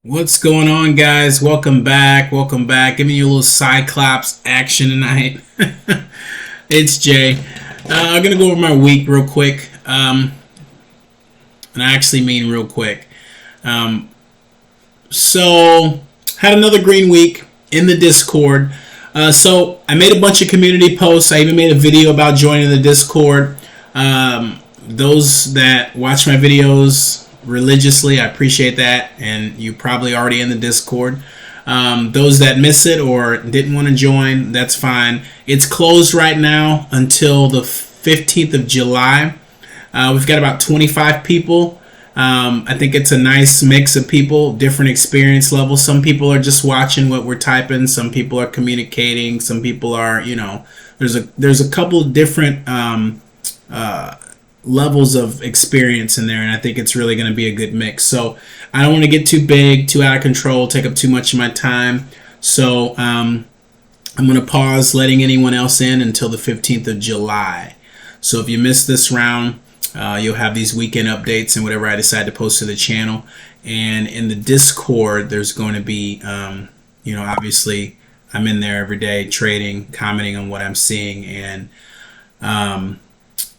What's going on, guys? Welcome back. Welcome back. Giving you a little Cyclops action tonight. It's Jay. I'm going to go over my week real quick. And I actually mean real quick. So, had another green week in the Discord. So, I made a bunch of community posts. I even made a video about joining the Discord. Those that watch my videos religiously, I appreciate that, and you probably already in the Discord. Those that miss it or didn't want to join, that's fine. It's closed right now until the 15th of July. We've got about 25 people. I think it's a nice mix of people, different experience levels. Some people are just watching what we're typing. Some people are communicating. Some people are, there's a couple of different levels of experience in there, and I think it's really going to be a good mix. So I don't want to get too big, too out of control, take up too much of my time. So I'm going to pause letting anyone else in until the 15th of July. So if you missed this round, you'll have these weekend updates and whatever I decide to post to the channel. And in the Discord, there's going to be, obviously I'm in there every day trading, commenting on what I'm seeing, and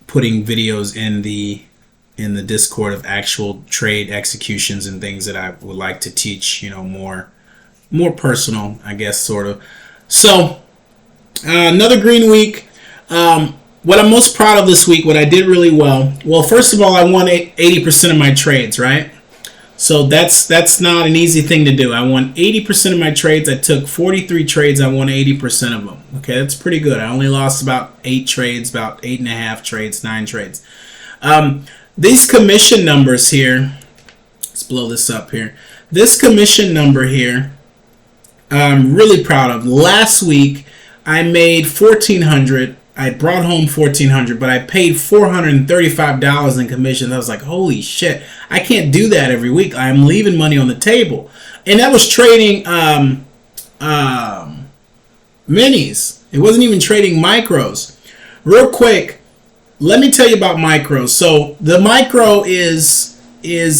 putting videos in the Discord of actual trade executions and things that I would like to teach, more personal, I guess, sort of. So another green week. What I'm most proud of this week, what I did really well. Well, first of all, I won 80% of my trades, right? So that's not an easy thing to do. I won 80% of my trades. I took 43 trades. I won 80% of them. Okay, that's pretty good. I only lost about 8 trades, about 8.5 trades, 9 trades. These commission numbers here, let's blow this up here. This commission number here, I'm really proud of. Last week, I made $1,400. I brought home $1,400, but I paid $435 in commissions. I was like, holy shit, I can't do that every week. I'm leaving money on the table. And that was trading minis. It wasn't even trading micros. Real quick, let me tell you about micros. So the micro is a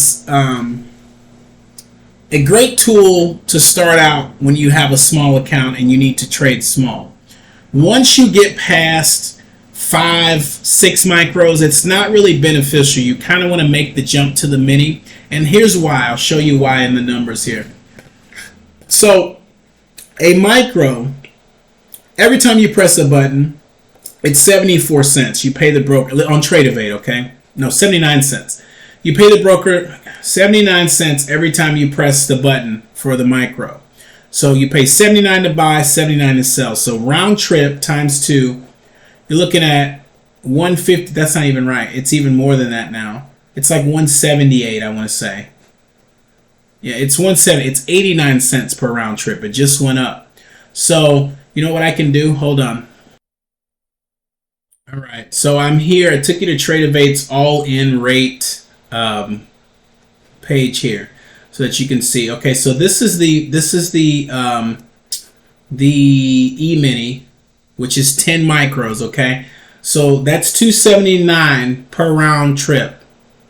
great tool to start out when you have a small account and you need to trade small. Once you get past 5, 6 micros, it's not really beneficial. You kind of want to make the jump to the mini. And here's why. I'll show you why in the numbers here. So a micro, every time you press a button, it's 74 cents. You pay the broker on Trade Evade, okay? No, 79 cents. You pay the broker 79 cents every time you press the button for the micro. So you pay 79 to buy, 79 to sell. So round trip times 2, you're looking at 150. That's not even right. It's even more than that now. It's like 178, I want to say. Yeah, it's 170. It's 89 cents per round trip. It just went up. So you know what I can do? Hold on. All right. So I'm here. I took you to Trade Evade's all-in rate page here, so that you can see. Okay, so this is the E-mini, which is 10 micros. Okay, so that's 279 per round trip.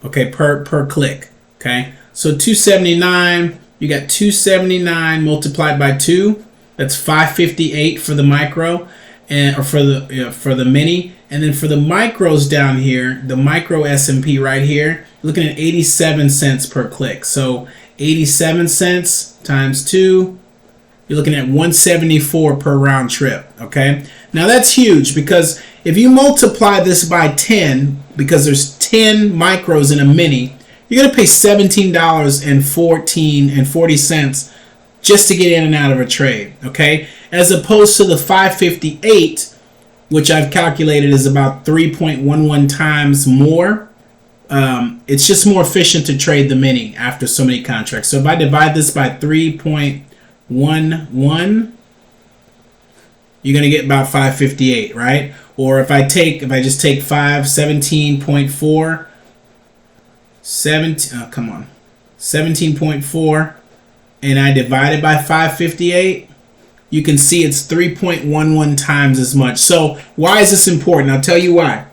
Okay, per click. Okay, so 279. You got 279 multiplied by 2. That's 558 for the micro, or for the mini. And then for the micros down here, the micro S&P right here, looking at 87 cents per click. So 87 cents times 2, you're looking at 174 per round trip. Okay, now that's huge, because if you multiply this by 10, because there's 10 micros in a mini, you're going to pay $17.40 just to get in and out of a trade. Okay, as opposed to the 558, which I've calculated is about 3.11 times more. It's just more efficient to trade the mini after so many contracts. So if I divide this by 3.11, you're going to get about 558, right? Or if I just take 17.4, 17.4, and I divide it by 558, you can see it's 3.11 times as much. So why is this important? I'll tell you why.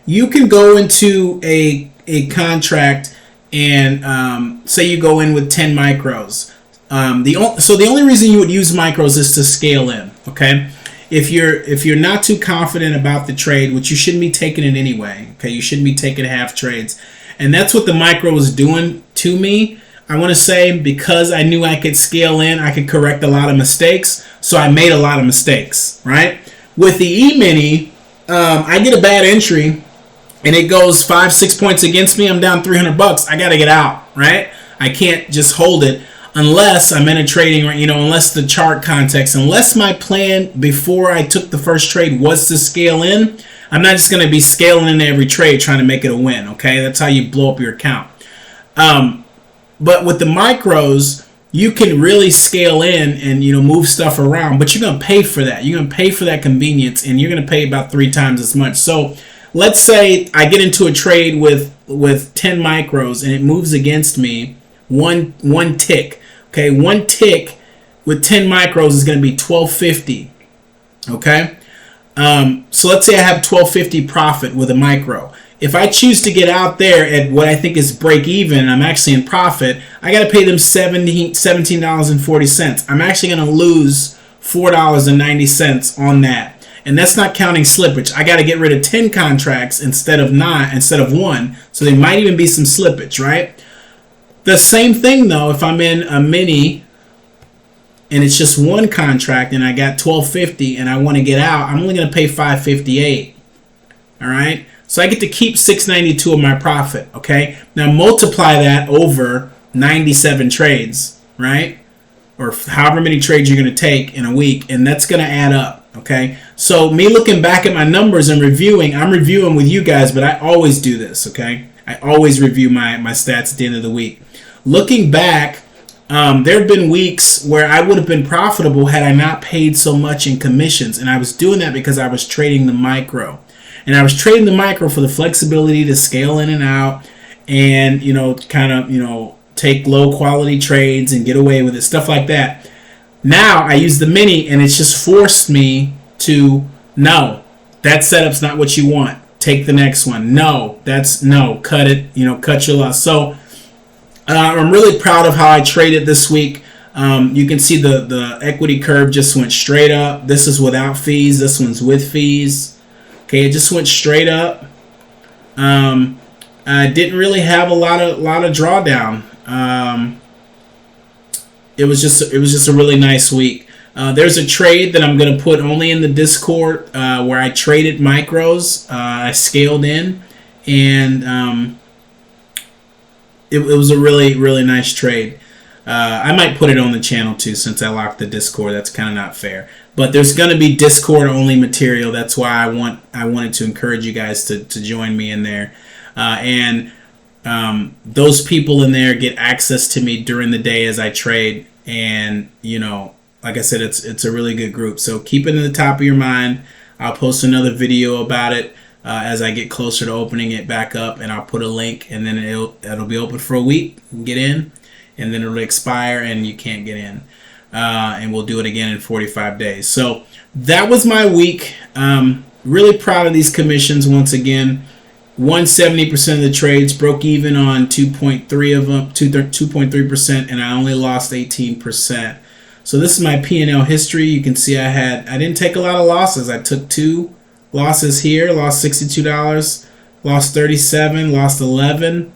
You can go into a contract and say you go in with 10 micros. So the only reason you would use micros is to scale in. Okay, if you're not too confident about the trade, which you shouldn't be taking it anyway. Okay, you shouldn't be taking half trades, and that's what the micro was doing to me. I want to say because I knew I could scale in, I could correct a lot of mistakes, so I made a lot of mistakes. Right, with the E-mini, I get a bad entry, and it goes 5-6 points against me. I'm down $300. I got to get out. Right, I can't just hold it. Unless I'm in a trading, unless the chart context, unless my plan before I took the first trade was to scale in, I'm not just going to be scaling into every trade trying to make it a win, okay? That's how you blow up your account. But with the micros, you can really scale in and, move stuff around, but you're going to pay for that. You're going to pay for that convenience, and you're going to pay about 3 times as much. So let's say I get into a trade with 10 micros and it moves against me one tick. Okay, 1 tick with 10 micros is going to be $12.50. Okay, so let's say I have $12.50 profit with a micro. If I choose to get out there at what I think is break even, and I'm actually in profit, I got to pay them $17.40. I'm actually going to lose $4.90 on that, and that's not counting slippage. I got to get rid of 10 contracts instead of 1, so there might even be some slippage, right? The same thing though, if I'm in a mini and it's just 1 contract and I got $12.50 and I want to get out, I'm only going to pay $5.58. All right, so I get to keep $6.92 of my profit. Okay, now multiply that over 97 trades, right? Or however many trades you're going to take in a week, and that's going to add up. Okay, so me looking back at my numbers and reviewing, I'm reviewing with you guys, but I always do this. Okay, I always review my stats at the end of the week. Looking back, there have been weeks where I would have been profitable had I not paid so much in commissions. And I was doing that because I was trading the micro. And I was trading the micro for the flexibility to scale in and out and, take low quality trades and get away with it, stuff like that. Now I use the mini and it's just forced me to, no, that setup's not what you want. Take the next one. No, cut it, cut your loss. So I'm really proud of how I traded this week. You can see the equity curve just went straight up. This is without fees. This one's with fees. Okay, it just went straight up. I didn't really have a lot of drawdown. It was just a really nice week. There's a trade that I'm going to put only in the Discord where I traded micros. I scaled in, and it was a really, really nice trade. I might put it on the channel too since I locked the Discord. That's kind of not fair. But there's going to be Discord only material. That's why I wanted to encourage you guys to join me in there. And those people in there get access to me during the day as I trade. And, like I said, it's a really good group. So keep it in the top of your mind. I'll post another video about it as I get closer to opening it back up, and I'll put a link, and then it'll be open for a week. You can get in, and then it'll expire, and you can't get in. And we'll do it again in 45 days. So that was my week. Really proud of these commissions once again. Won 70% of the trades, broke even on 2.3 of them, 2.3%, and I only lost 18%. So this is my P&L history. You can see I didn't take a lot of losses. I took 2 losses here, lost $62, lost $37, lost $11,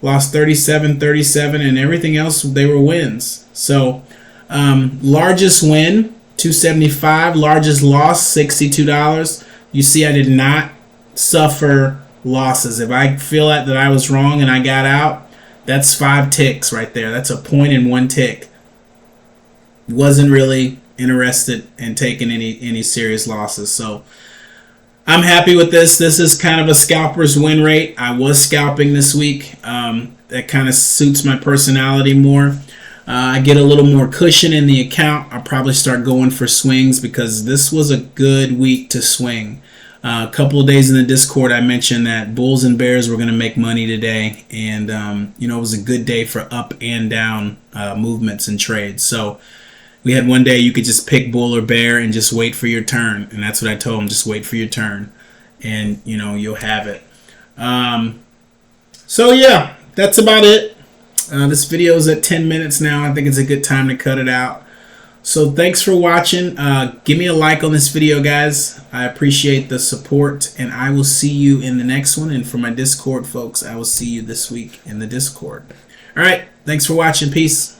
lost $37, and everything else, they were wins. So largest win, $275, largest loss, $62. You see I did not suffer losses. If I feel like that I was wrong and I got out, that's 5 ticks right there. That's a point in 1 tick. Wasn't really interested in taking any serious losses. So I'm happy with this. This is kind of a scalper's win rate. I was scalping this week. That kind of suits my personality more. I get a little more cushion in the account. I'll probably start going for swings because this was a good week to swing. A couple of days in the Discord, I mentioned that Bulls and Bears were going to make money today, and it was a good day for up and down movements and trades. So we had one day you could just pick Bull or Bear and just wait for your turn, and that's what I told them. Just wait for your turn, and you'll have it. So yeah, that's about it. This video is at 10 minutes now. I think it's a good time to cut it out. So thanks for watching. Give me a like on this video, guys. I appreciate the support, and I will see you in the next one. And for my Discord folks, I will see you this week in the Discord. All right. Thanks for watching. Peace.